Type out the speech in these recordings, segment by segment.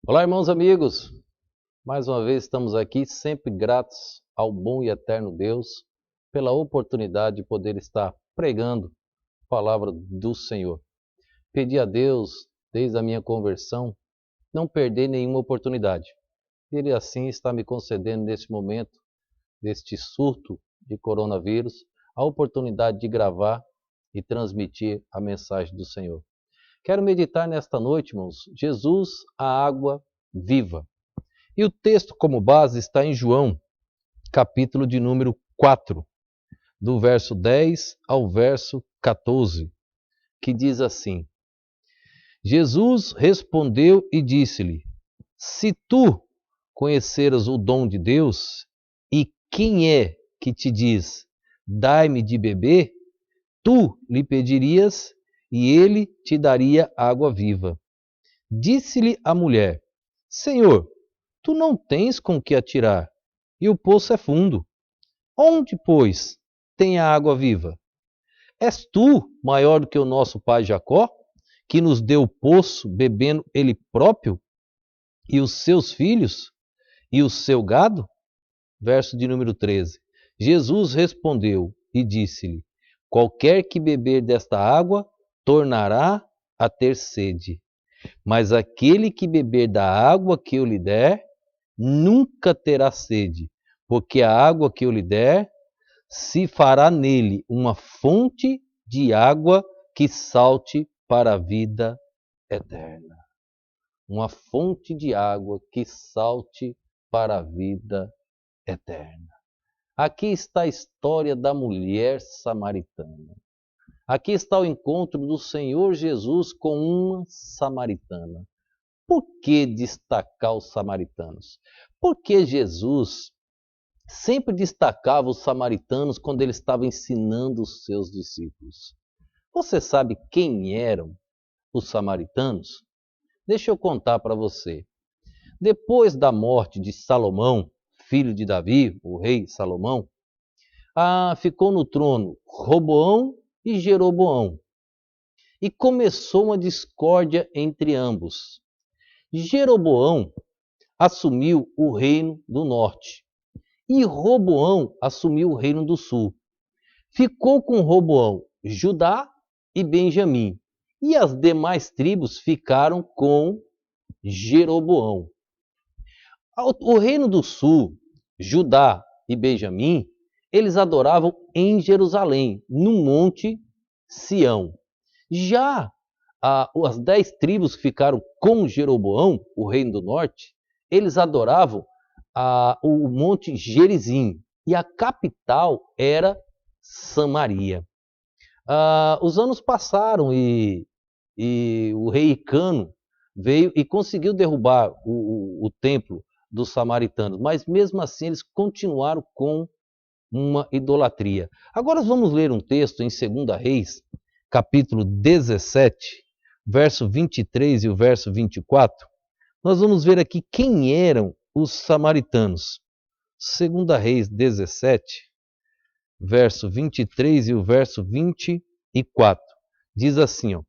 Olá, irmãos amigos. Mais uma vez estamos aqui, sempre gratos ao bom e eterno Deus pela oportunidade de poder estar pregando a palavra do Senhor. Pedi a Deus, desde a minha conversão, não perder nenhuma oportunidade. Ele assim está me concedendo nesse momento, deste surto de coronavírus, a oportunidade de gravar e transmitir a mensagem do Senhor. Quero meditar nesta noite, irmãos, Jesus, a água viva. E o texto como base está em João, capítulo de número 4, do verso 10 ao verso 14, que diz assim: Jesus respondeu e disse-lhe: Se tu conheceras o dom de Deus, e quem é que te diz, dai-me de beber, tu lhe pedirias, e ele te daria água viva. Disse-lhe a mulher: Senhor, tu não tens com que atirar, e o poço é fundo. Onde, pois, tem a água viva? És tu maior do que o nosso pai Jacó, que nos deu o poço, bebendo ele próprio, e os seus filhos, e o seu gado? Verso de número 13. Jesus respondeu e disse-lhe: Qualquer que beber desta água, tornará a ter sede. Mas aquele que beber da água que eu lhe der, nunca terá sede, porque a água que eu lhe der se fará nele uma fonte de água que salte para a vida eterna. Uma fonte de água que salte para a vida eterna. Aqui está a história da mulher samaritana. Aqui está o encontro do Senhor Jesus com uma samaritana. Por que destacar os samaritanos? Porque Jesus sempre destacava os samaritanos quando ele estava ensinando os seus discípulos. Você sabe quem eram os samaritanos? Deixa eu contar para você. Depois da morte de Salomão, filho de Davi, o rei Salomão, ficou no trono Roboão e Jeroboão. E começou uma discórdia entre ambos. Jeroboão assumiu o reino do norte e Roboão assumiu o reino do sul. Ficou com Roboão Judá e Benjamim, e as demais tribos ficaram com Jeroboão. O reino do sul, Judá e Benjamim, eles adoravam em Jerusalém, no monte Sião. Já as 10 tribos que ficaram com Jeroboão, o reino do norte, eles adoravam o monte Gerizim, e a capital era Samaria. Os anos passaram e o rei Icano veio e conseguiu derrubar o templo dos samaritanos, mas mesmo assim eles continuaram com uma idolatria. Agora vamos ler um texto em 2 Reis, capítulo 17, verso 23 e o verso 24. Nós vamos ver aqui quem eram os samaritanos. 2 Reis 17, verso 23 e o verso 24. Diz assim, ó: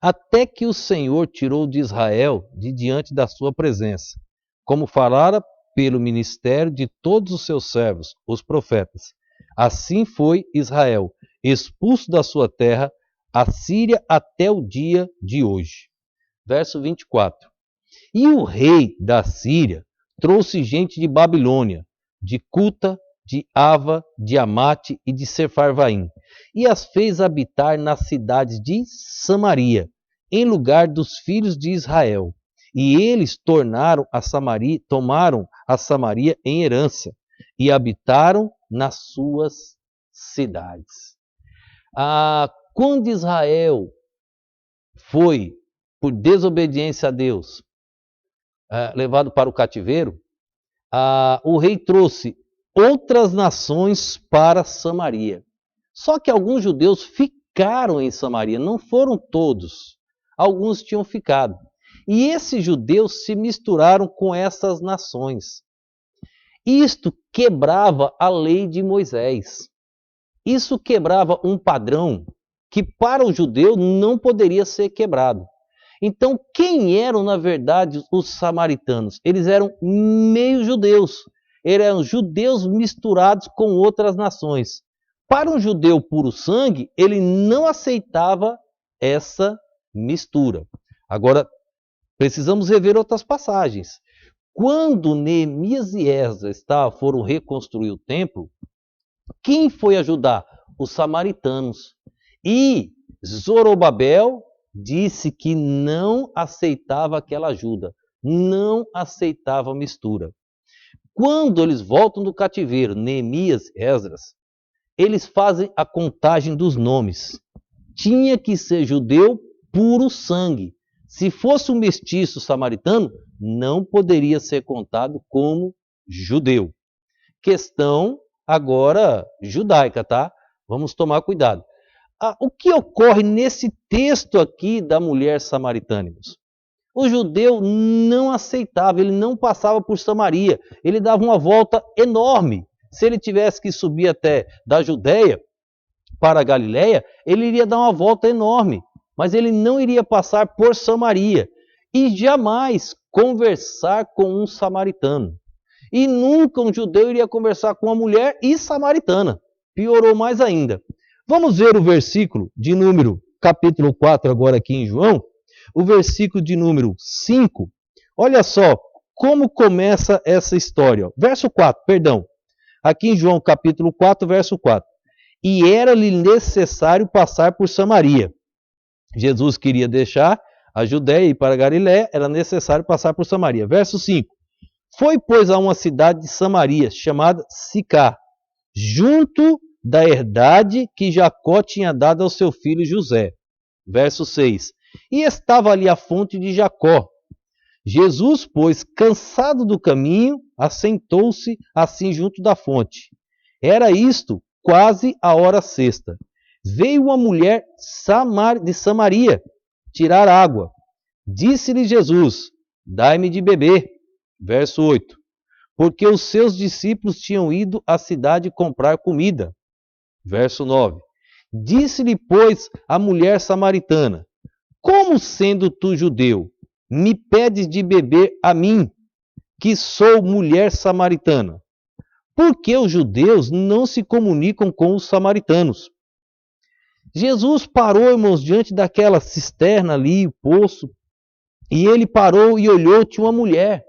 Até que o Senhor tirou de Israel de diante da sua presença, como falara pelo ministério de todos os seus servos, os profetas. Assim foi Israel, expulso da sua terra, a Síria até o dia de hoje. Verso 24. E o rei da Síria trouxe gente de Babilônia, de Cuta, de Ava, de Amate e de Sefarvaim, e as fez habitar nas cidades de Samaria, em lugar dos filhos de Israel. E eles tomaram a Samaria em herança, e habitaram nas suas cidades. Quando Israel foi, por desobediência a Deus, levado para o cativeiro, o rei trouxe outras nações para Samaria. Só que alguns judeus ficaram em Samaria, não foram todos. Alguns tinham ficado. E esses judeus se misturaram com essas nações. Isto quebrava a lei de Moisés. Isso quebrava um padrão que para o judeu não poderia ser quebrado. Então, quem eram, na verdade, os samaritanos? Eles eram meio judeus. Eles eram judeus misturados com outras nações. Para um judeu puro sangue, ele não aceitava essa mistura. Agora, precisamos rever outras passagens. Quando Neemias e Esdras foram reconstruir o templo, quem foi ajudar? Os samaritanos. E Zorobabel disse que não aceitava aquela ajuda, não aceitava a mistura. Quando eles voltam do cativeiro, Neemias e Esdras, eles fazem a contagem dos nomes. Tinha que ser judeu puro sangue. Se fosse um mestiço samaritano, não poderia ser contado como judeu. Questão agora judaica, tá? Vamos tomar cuidado. O que ocorre nesse texto aqui da mulher samaritana? O judeu não aceitava, ele não passava por Samaria, ele dava uma volta enorme. Se ele tivesse que subir até da Judéia para a Galiléia, ele iria dar uma volta enorme, mas ele não iria passar por Samaria e jamais conversar com um samaritano. E nunca um judeu iria conversar com uma mulher e samaritana. Piorou mais ainda. Vamos ver o versículo de número, capítulo 4, agora aqui em João, o versículo de número 5. Olha só como começa essa história. Verso 4, perdão. Aqui em João, capítulo 4, verso 4. E era-lhe necessário passar por Samaria. Jesus queria deixar a Judéia e ir para a Galiléia, era necessário passar por Samaria. Verso 5. Foi, pois, a uma cidade de Samaria, chamada Sicá, junto da herdade que Jacó tinha dado ao seu filho José. Verso 6. E estava ali a fonte de Jacó. Jesus, pois, cansado do caminho, assentou-se assim junto da fonte. Era isto quase a hora sexta. Veio uma mulher de Samaria tirar água. Disse-lhe Jesus: dai-me de beber. Verso 8. Porque os seus discípulos tinham ido à cidade comprar comida. Verso 9. Disse-lhe, pois, a mulher samaritana: como sendo tu judeu, me pedes de beber a mim, que sou mulher samaritana? Porque os judeus não se comunicam com os samaritanos. Jesus parou, irmãos, diante daquela cisterna ali, o poço, e ele parou e olhou, tinha uma mulher.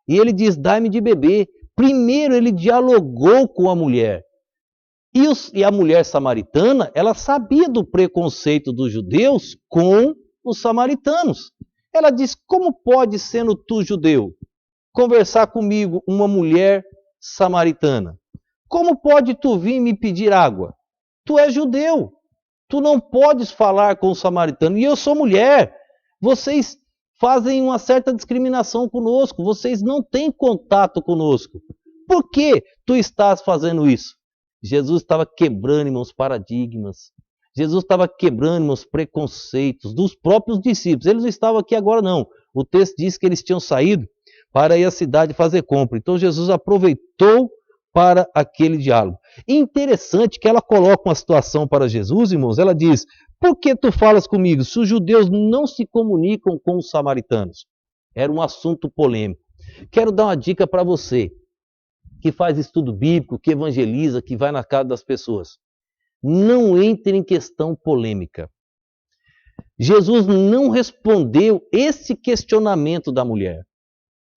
E ele diz: dai-me de beber. Primeiro ele dialogou com a mulher. E a mulher samaritana, ela sabia do preconceito dos judeus com os samaritanos. Ela diz: como pode, sendo tu judeu, conversar comigo, uma mulher samaritana? Como pode tu vir me pedir água? Tu és judeu, tu não podes falar com o samaritano. E eu sou mulher, vocês fazem uma certa discriminação conosco, vocês não têm contato conosco. Por que tu estás fazendo isso? Jesus estava quebrando, irmãos, paradigmas. Jesus estava quebrando, irmãos, preconceitos dos próprios discípulos. Eles não estavam aqui agora, não. O texto diz que eles tinham saído para ir à cidade fazer compra. Então Jesus aproveitou para aquele diálogo. E interessante que ela coloca uma situação para Jesus, irmãos. Ela diz: por que tu falas comigo, se os judeus não se comunicam com os samaritanos? Era um assunto polêmico. Quero dar uma dica para você, que faz estudo bíblico, que evangeliza, que vai na casa das pessoas. Não entre em questão polêmica. Jesus não respondeu esse questionamento da mulher.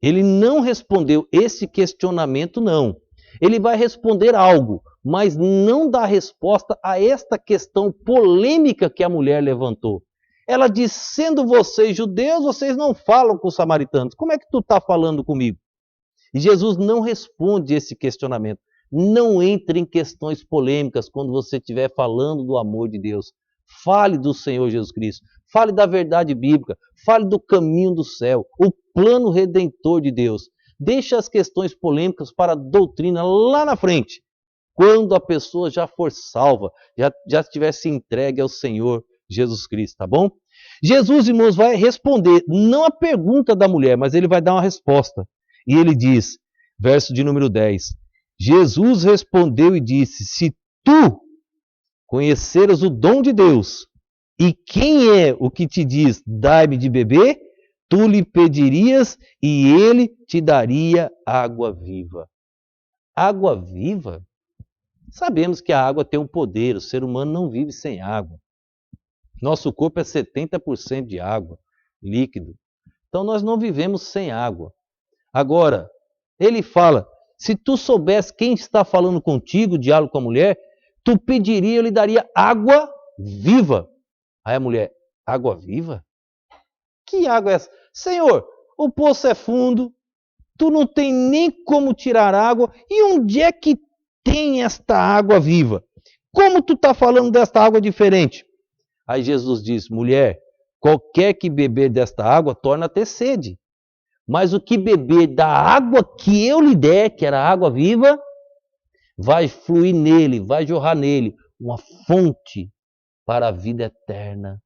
Ele não respondeu esse questionamento, não. Ele vai responder algo, mas não dá resposta a esta questão polêmica que a mulher levantou. Ela diz: sendo vocês judeus, vocês não falam com os samaritanos. Como é que tu está falando comigo? E Jesus não responde esse questionamento. Não entre em questões polêmicas quando você estiver falando do amor de Deus. Fale do Senhor Jesus Cristo. Fale da verdade bíblica. Fale do caminho do céu, o plano redentor de Deus. Deixe as questões polêmicas para a doutrina lá na frente, quando a pessoa já for salva, já tivesse entregue ao Senhor Jesus Cristo, tá bom? Jesus, irmãos, vai responder, não a pergunta da mulher, mas ele vai dar uma resposta. E ele diz, verso de número 10, Jesus respondeu e disse: se tu conheceras o dom de Deus E quem é o que te diz, dai-me de beber? Tu lhe pedirias e ele te daria água viva. Água viva? Sabemos que a água tem um poder, o ser humano não vive sem água. Nosso corpo é 70% de água, líquido. Então nós não vivemos sem água. Agora, ele fala, se tu soubesse quem está falando contigo, diálogo com a mulher, tu pediria, eu lhe daria água viva. Aí a mulher, água viva? Que água é essa? Senhor, o poço é fundo, tu não tem nem como tirar água, e onde é que tem esta água viva? Como tu está falando desta água diferente? Aí Jesus diz, mulher, qualquer que beber desta água torna a ter sede. Mas o que beber da água que eu lhe der, que era água viva, vai fluir nele, vai jorrar nele uma fonte para a vida eterna.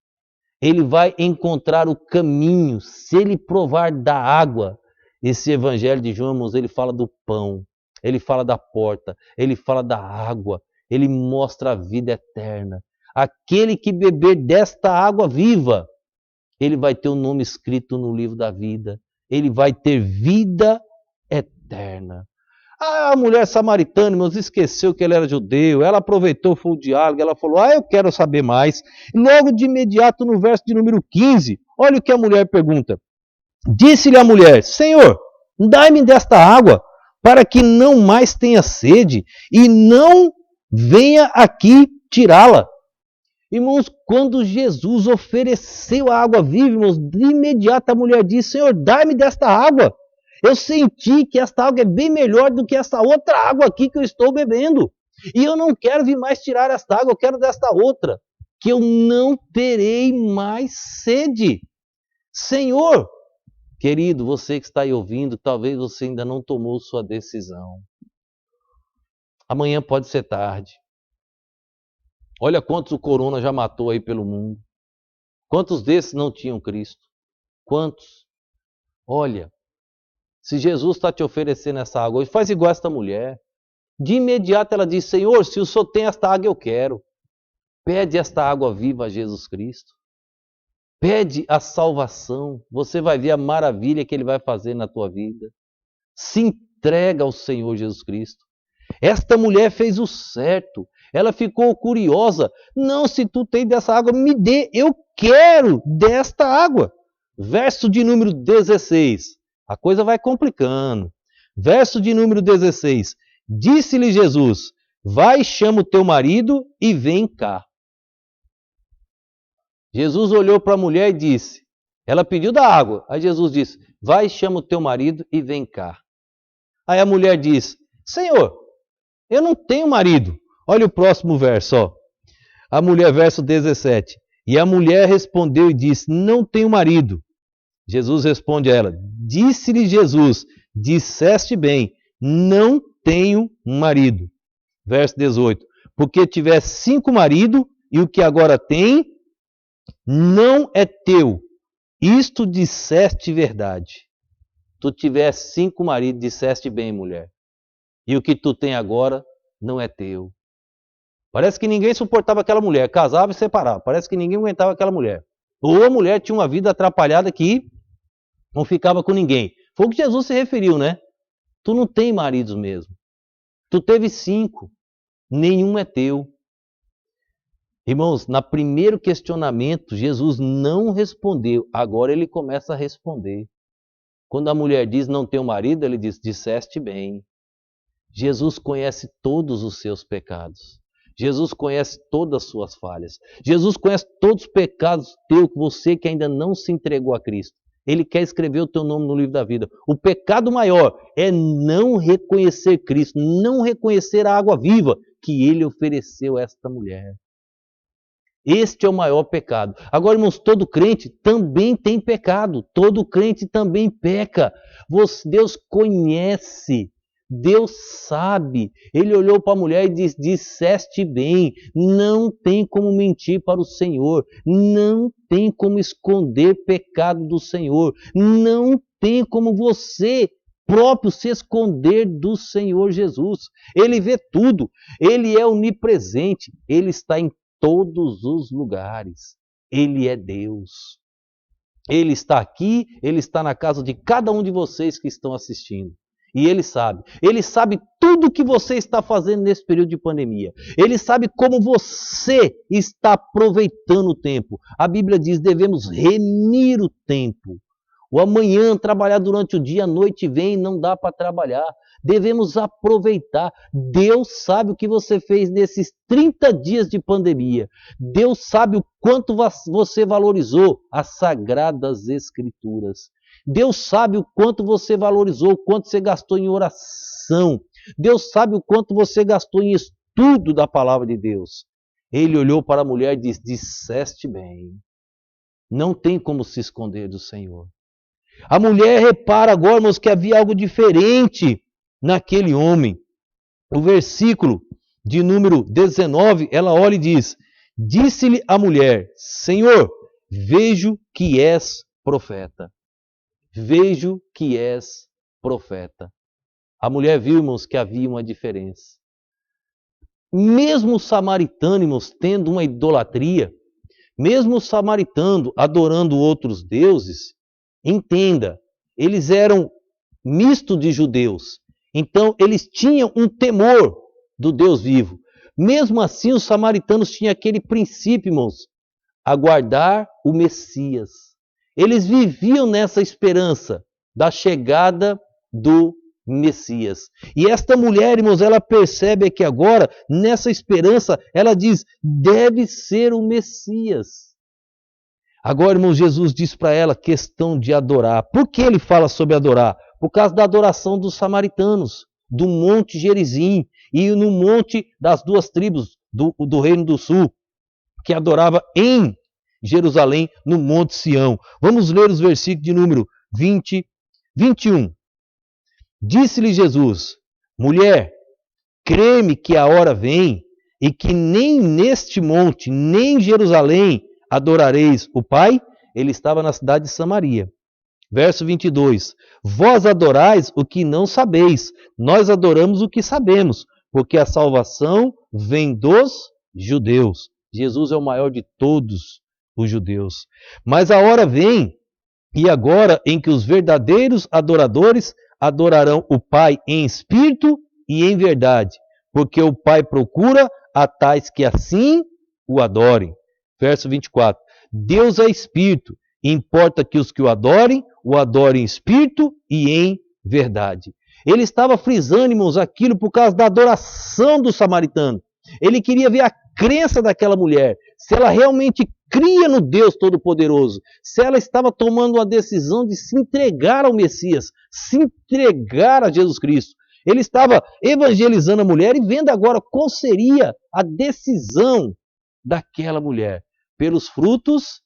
Ele vai encontrar o caminho, se ele provar da água. Esse evangelho de João, irmãos, ele fala do pão, ele fala da porta, ele fala da água, ele mostra a vida eterna. Aquele que beber desta água viva, ele vai ter o nome escrito no livro da vida. Ele vai ter vida eterna. A mulher samaritana, irmãos, esqueceu que ele era judeu, ela aproveitou, foi o diálogo, ela falou, eu quero saber mais. Logo de imediato, no verso de número 15, olha o que a mulher pergunta. Disse-lhe a mulher, Senhor, dai-me desta água, para que não mais tenha sede, e não venha aqui tirá-la. Irmãos, quando Jesus ofereceu a água viva, irmãos, de imediato a mulher disse, Senhor, dai-me desta água. Eu senti que esta água é bem melhor do que essa outra água aqui que eu estou bebendo. E eu não quero vir mais tirar esta água, eu quero desta outra, que eu não terei mais sede. Senhor, querido, você que está aí ouvindo, talvez você ainda não tomou sua decisão. Amanhã pode ser tarde. Olha quantos o corona já matou aí pelo mundo. Quantos desses não tinham Cristo? Quantos? Olha, se Jesus está te oferecendo essa água hoje, faz igual esta mulher. De imediato ela diz, Senhor, se o Senhor tem esta água, eu quero. Pede esta água viva a Jesus Cristo. Pede a salvação. Você vai ver a maravilha que Ele vai fazer na tua vida. Se entrega ao Senhor Jesus Cristo. Esta mulher fez o certo. Ela ficou curiosa. Não, se tu tem dessa água, me dê. Eu quero desta água. Verso de número 16. A coisa vai complicando. Verso de número 16. Disse-lhe Jesus, vai, chama o teu marido e vem cá. Jesus olhou para a mulher e disse, ela pediu da água. Aí Jesus disse, vai, chama o teu marido e vem cá. Aí a mulher diz, Senhor, eu não tenho marido. Olha o próximo verso, ó. A mulher, verso 17. E a mulher respondeu e disse, não tenho marido. Jesus responde a ela, disse-lhe Jesus, disseste bem, não tenho marido. Verso 18. Porque tivesse 5 maridos e o que agora tem não é teu. Isto disseste verdade. Tu tivesse 5 maridos, disseste bem, mulher. E o que tu tem agora não é teu. Parece que ninguém suportava aquela mulher. Casava e separava. Parece que ninguém aguentava aquela mulher. Ou a mulher tinha uma vida atrapalhada que não ficava com ninguém. Foi o que Jesus se referiu, né? Tu não tem maridos mesmo. Tu teve 5. Nenhum é teu. Irmãos, no primeiro questionamento, Jesus não respondeu. Agora ele começa a responder. Quando a mulher diz não tenho marido, ele diz, disseste bem. Jesus conhece todos os seus pecados. Jesus conhece todas as suas falhas. Jesus conhece todos os pecados teus, você que ainda não se entregou a Cristo. Ele quer escrever o teu nome no livro da vida. O pecado maior é não reconhecer Cristo, não reconhecer a água viva que Ele ofereceu a esta mulher. Este é o maior pecado. Agora, irmãos, todo crente também tem pecado. Todo crente também peca. Deus conhece. Deus sabe. Ele olhou para a mulher e disse, disseste bem. Não tem como mentir para o Senhor. Não tem como esconder pecado do Senhor. Não tem como você próprio se esconder do Senhor Jesus. Ele vê tudo. Ele é onipresente. Ele está em todos os lugares. Ele é Deus. Ele está aqui, Ele está na casa de cada um de vocês que estão assistindo. E Ele sabe tudo o que você está fazendo nesse período de pandemia. Ele sabe como você está aproveitando o tempo. A Bíblia diz, devemos remir o tempo. O amanhã, trabalhar durante o dia, a noite vem, não dá para trabalhar. Devemos aproveitar. Deus sabe o que você fez nesses 30 dias de pandemia. Deus sabe o quanto você valorizou as Sagradas Escrituras. Deus sabe o quanto você valorizou, o quanto você gastou em oração. Deus sabe o quanto você gastou em estudo da palavra de Deus. Ele olhou para a mulher e disse, disseste bem. Não tem como se esconder do Senhor. A mulher repara agora, irmãos, que havia algo diferente naquele homem. O versículo de número 19, ela olha e diz, disse-lhe a mulher, Senhor, vejo que és profeta. Vejo que és profeta. A mulher viu, irmãos, que havia uma diferença. Mesmo os samaritanos, irmãos, tendo uma idolatria, mesmo os samaritanos adorando outros deuses, entenda, eles eram misto de judeus. Então, eles tinham um temor do Deus vivo. Mesmo assim, os samaritanos tinham aquele princípio, irmãos, aguardar o Messias. Eles viviam nessa esperança da chegada do Messias. E esta mulher, irmãos, ela percebe aqui agora, nessa esperança, ela diz, deve ser o Messias. Agora, irmãos, Jesus diz para ela questão de adorar. Por que ele fala sobre adorar? Por causa da adoração dos samaritanos, do Monte Gerizim e no Monte das Duas Tribos do Reino do Sul, que adorava em Jerusalém, no Monte Sião. Vamos ler os versículos de número 20, 21. Disse-lhe Jesus, mulher, crê-me que a hora vem e que nem neste monte, nem em Jerusalém adorareis o Pai. Ele estava na cidade de Samaria. Verso 22. Vós adorais o que não sabeis, nós adoramos o que sabemos, porque a salvação vem dos judeus. Jesus é o maior de todos os judeus. Mas a hora vem, e agora, em que os verdadeiros adoradores adorarão o Pai em espírito e em verdade, porque o Pai procura a tais que assim o adorem. Verso 24. Deus é espírito, e importa que os que o adorem em espírito e em verdade. Ele estava frisando, irmãos, aquilo por causa da adoração do samaritano. Ele queria ver a crença daquela mulher, se ela realmente cria no Deus Todo-Poderoso, se ela estava tomando uma decisão de se entregar ao Messias, se entregar a Jesus Cristo. Ele estava evangelizando a mulher e vendo agora qual seria a decisão daquela mulher. Pelos frutos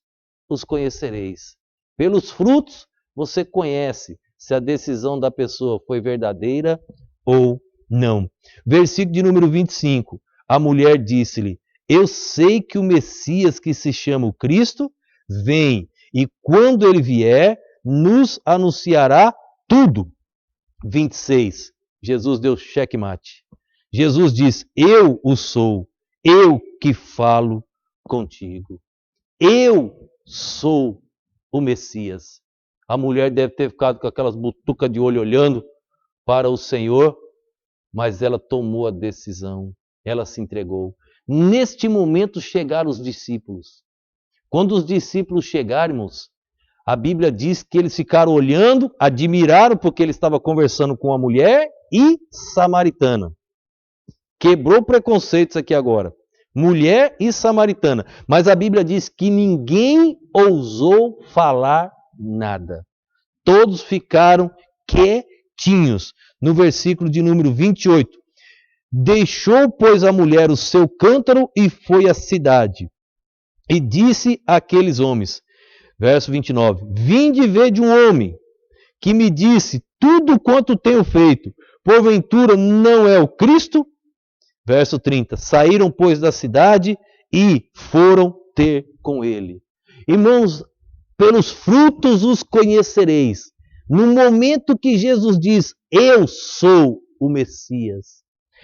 os conhecereis. Pelos frutos você conhece se a decisão da pessoa foi verdadeira ou não. Versículo de número 25. A mulher disse-lhe, eu sei que o Messias, que se chama o Cristo, vem, e quando ele vier, nos anunciará tudo. 26. Jesus deu checkmate. Jesus diz, eu o sou, eu que falo contigo. Eu sou o Messias. A mulher deve ter ficado com aquelas butucas de olho olhando para o Senhor, mas ela tomou a decisão, ela se entregou. Neste momento chegaram os discípulos. Quando os discípulos chegaram, irmãos, a Bíblia diz que eles ficaram olhando, admiraram porque ele estava conversando com uma mulher e samaritana. Quebrou preconceitos aqui agora. Mulher e samaritana. Mas a Bíblia diz que ninguém ousou falar nada. Todos ficaram quietinhos. No versículo de número 28. Deixou, pois, a mulher o seu cântaro e foi à cidade. E disse àqueles homens, verso 29, vinde ver de um homem que me disse tudo quanto tenho feito. Porventura não é o Cristo? Verso 30, saíram, pois, da cidade e foram ter com ele. Irmãos, pelos frutos os conhecereis. No momento que Jesus diz, eu sou o Messias.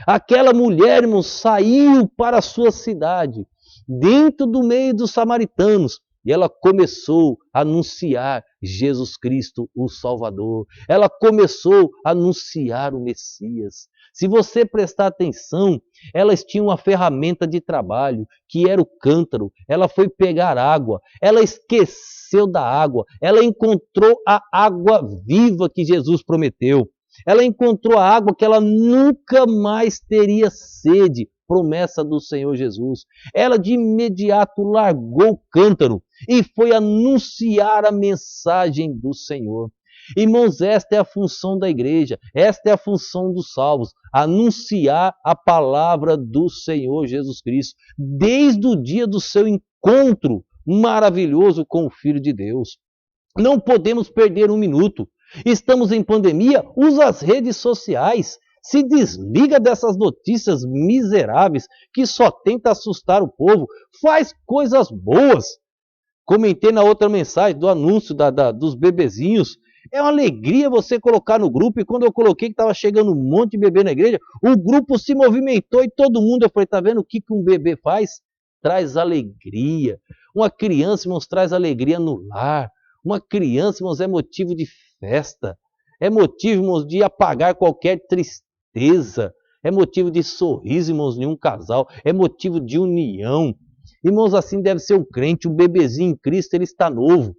Aquela mulher, irmãos, saiu para a sua cidade, dentro do meio dos samaritanos, e ela começou a anunciar Jesus Cristo, o Salvador. Ela começou a anunciar o Messias. Se você prestar atenção, elas tinham uma ferramenta de trabalho, que era o cântaro. Ela foi pegar água, ela esqueceu da água, ela encontrou a água viva que Jesus prometeu. Ela encontrou a água que ela nunca mais teria sede, promessa do Senhor Jesus. Ela de imediato largou o cântaro e foi anunciar a mensagem do Senhor. Irmãos, esta é a função da igreja, esta é a função dos salvos, anunciar a palavra do Senhor Jesus Cristo, desde o dia do seu encontro maravilhoso com o Filho de Deus. Não podemos perder um minuto. Estamos em pandemia, usa as redes sociais. Se desliga dessas notícias miseráveis que só tenta assustar o povo. Faz coisas boas. Comentei na outra mensagem do anúncio dos bebezinhos. É uma alegria você colocar no grupo. E quando eu coloquei que estava chegando um monte de bebê na igreja, o grupo se movimentou e todo mundo, eu falei, tá vendo o que um bebê faz? Traz alegria. Uma criança, irmãos, traz alegria no lar. Uma criança, irmãos, é motivo de festa. É motivo, irmãos, de apagar qualquer tristeza. É motivo de sorriso, irmãos, em um casal. É motivo de união. Irmãos, assim deve ser o crente. O bebezinho em Cristo, ele está novo.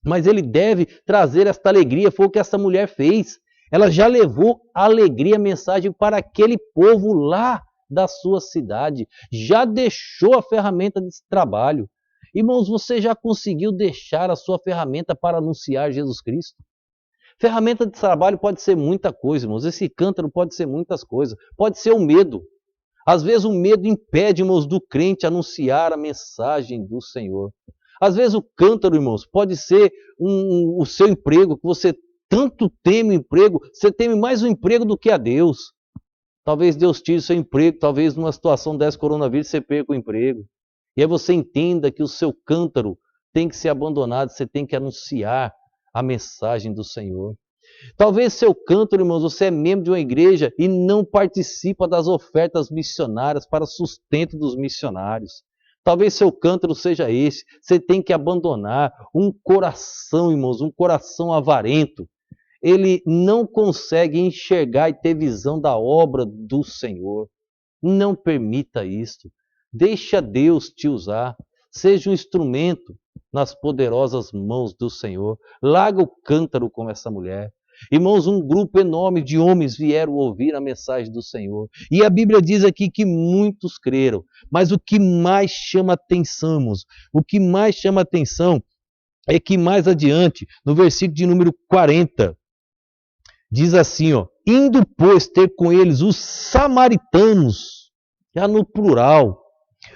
Mas ele deve trazer esta alegria. Foi o que essa mulher fez. Ela já levou a alegria, a mensagem para aquele povo lá da sua cidade. Já deixou a ferramenta de trabalho. Irmãos, você já conseguiu deixar a sua ferramenta para anunciar Jesus Cristo? Ferramenta de trabalho pode ser muita coisa, irmãos. Esse cântaro pode ser muitas coisas. Pode ser o medo. Às vezes o medo impede, irmãos, do crente anunciar a mensagem do Senhor. Às vezes o cântaro, irmãos, pode ser o seu emprego, que você tanto teme o emprego, você teme mais o emprego do que a Deus. Talvez Deus tire o seu emprego, talvez numa situação dessa coronavírus você perca o emprego. E aí você entenda que o seu cântaro tem que ser abandonado, você tem que anunciar a mensagem do Senhor. Talvez seu cântaro, irmãos, você é membro de uma igreja e não participa das ofertas missionárias para sustento dos missionários. Talvez seu cântaro seja esse, você tem que abandonar um coração, irmãos, um coração avarento. Ele não consegue enxergar e ter visão da obra do Senhor. Não permita isto. Deixa Deus te usar. Seja um instrumento nas poderosas mãos do Senhor. Larga o cântaro como essa mulher. Irmãos, um grupo enorme de homens vieram ouvir a mensagem do Senhor. E a Bíblia diz aqui que muitos creram. Mas o que mais chama atenção, irmãos, o que mais chama atenção é que mais adiante, no versículo de número 40, diz assim, ó, indo, pois, ter com eles os samaritanos, já no plural,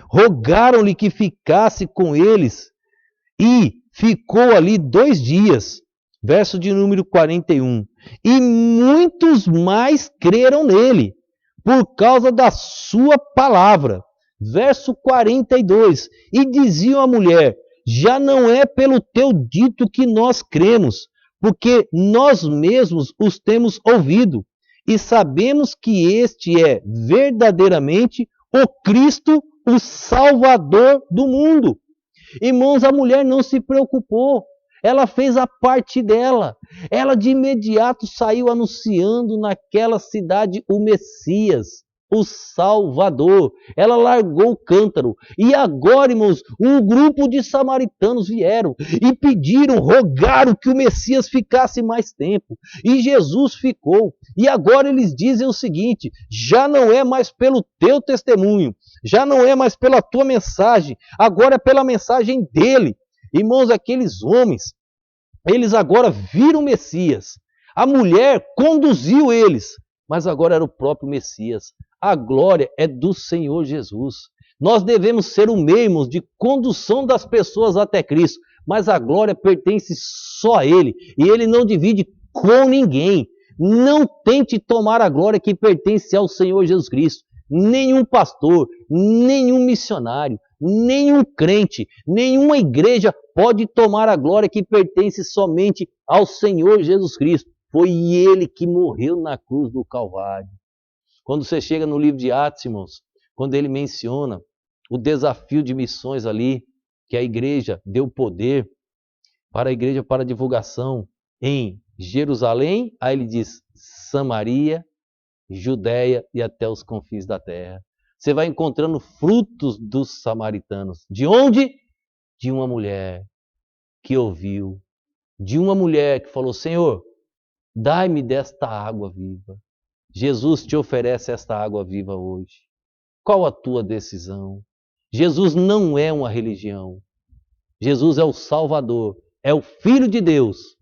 rogaram-lhe que ficasse com eles e ficou ali 2 dias. Verso de número 41. E muitos mais creram nele, por causa da sua palavra. Verso 42. E diziam à mulher, já não é pelo teu dito que nós cremos, porque nós mesmos os temos ouvido, e sabemos que este é verdadeiramente o Cristo, o Salvador do mundo. Irmãos, a mulher não se preocupou. Ela fez a parte dela. Ela de imediato saiu anunciando naquela cidade o Messias, o Salvador. Ela largou o cântaro. E agora, irmãos, um grupo de samaritanos vieram e pediram, rogaram que o Messias ficasse mais tempo. E Jesus ficou. E agora eles dizem o seguinte, já não é mais pelo teu testemunho, já não é mais pela tua mensagem, agora é pela mensagem dele. Irmãos, aqueles homens, eles agora viram o Messias. A mulher conduziu eles, mas agora era o próprio Messias. A glória é do Senhor Jesus. Nós devemos ser o meio de condução das pessoas até Cristo, mas a glória pertence só a Ele, e Ele não divide com ninguém. Não tente tomar a glória que pertence ao Senhor Jesus Cristo. Nenhum pastor, nenhum missionário, nenhum crente, nenhuma igreja pode tomar a glória que pertence somente ao Senhor Jesus Cristo. Foi Ele que morreu na cruz do Calvário. Quando você chega no livro de Atos, irmãos, quando ele menciona o desafio de missões ali, que a igreja deu poder para a igreja para divulgação em Jerusalém, aí ele diz Samaria, Judéia e até os confins da terra. Você vai encontrando frutos dos samaritanos. De onde? De uma mulher que ouviu, de uma mulher que falou: Senhor, dai-me desta água viva. Jesus te oferece esta água viva hoje. Qual a tua decisão? Jesus não é uma religião. Jesus é o Salvador, é o Filho de Deus.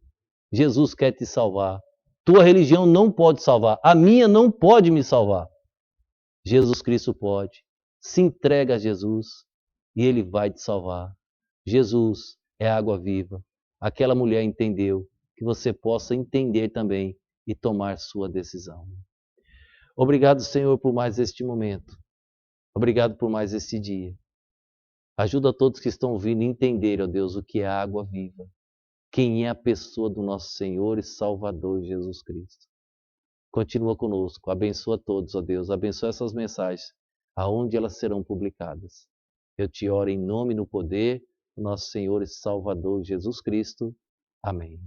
Jesus quer te salvar. Tua religião não pode salvar. A minha não pode me salvar. Jesus Cristo pode. Se entrega a Jesus e Ele vai te salvar. Jesus é água viva. Aquela mulher entendeu, que você possa entender também e tomar sua decisão. Obrigado, Senhor, por mais este momento. Obrigado por mais este dia. Ajuda todos que estão ouvindo a entender, ó Deus, o que é água viva. Quem é a pessoa do nosso Senhor e Salvador Jesus Cristo. Continua conosco, abençoa todos, ó Deus, abençoa essas mensagens, aonde elas serão publicadas. Eu te oro em nome e no poder do nosso Senhor e Salvador Jesus Cristo. Amém.